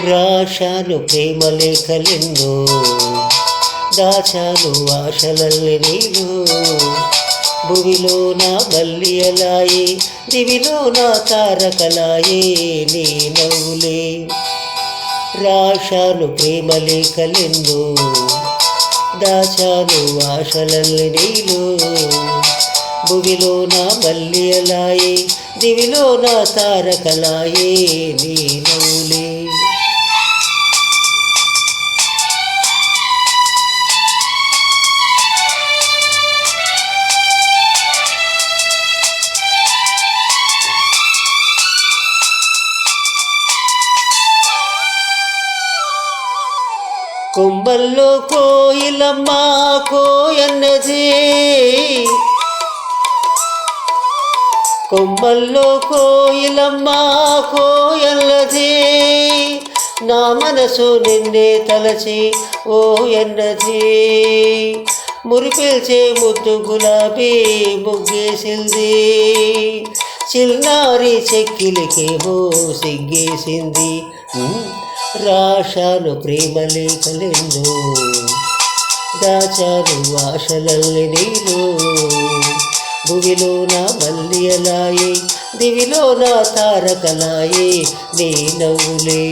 రాశాను ప్రేమ లేఖలెన్నో, దాచాను ఆశలల్లి నీలో. భువిలో నా మల్లియలాయే, దివిలో నా తారకలాయే నీ నవ్వులే. రాశాను ప్రేమ లేఖలెన్నో, దాచాను ఆశలల్లి నీలో. భువిలో నా మల్లియలాయే, దివిలో నా తారకలాయే నీ నవ్వులే. కొమ్మల్లో కోయిలమ్మ కోయన్నదే, కొమ్మల్లో కోయిలమ్మ కోయన్నదే. నా మనసు నిన్నే తలచి ఓ ఎన్నదే. మురిపిల్చే ముద్దు గులాబీ ముగ్గేసింది, చిన్నారి చెక్కిలికేమో సిగ్గేసింది. రాశాను ప్రేమ లేఖలెన్నో, దాచాను ఆశలల్లి నీలో. భువిలో నా మల్లియలాయే, దివిలో నా తారకలాయే నీ నవ్వులే.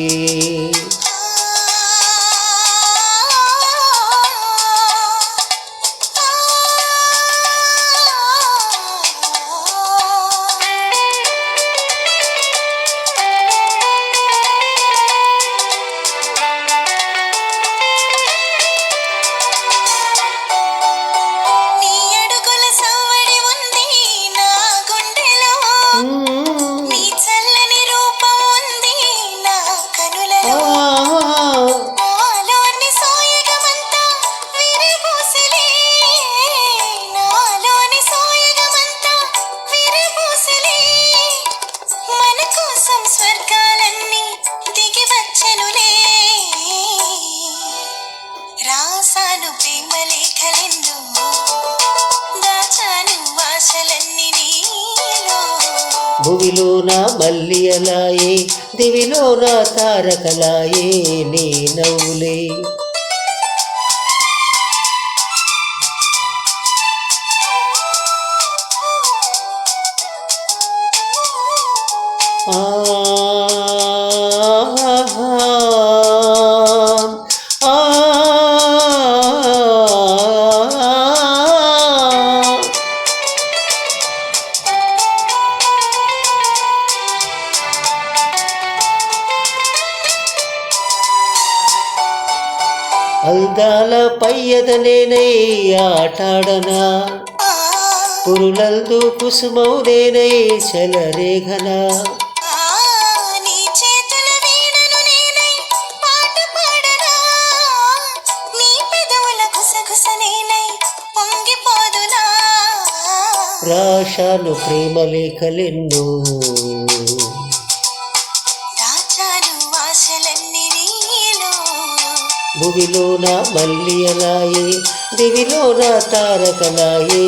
రాసాను ప్రేమ లేఖలెన్నో, దాచాను ఆశలన్నీ నీలో. భువిలో నా మల్లియలాయే, దివిలో నా తారకలాయే నీ నవ్వులే. అందాల పయ్యదనేనై ఆటాడనా, పురులందు కుసుమౌ నేనై చలరేఘనా. నీ చేతుల వీణను నేనై పాట పాడనా, నీ పెదవుల గుసగుస నేనై పొంగిపోదునా. రాశాను ప్రేమ లేఖలెన్నో, దాచాను ఆశలన్నీ నీలో. భువిలో నా మల్లియలాయే, దివిలో నా తారకలాయే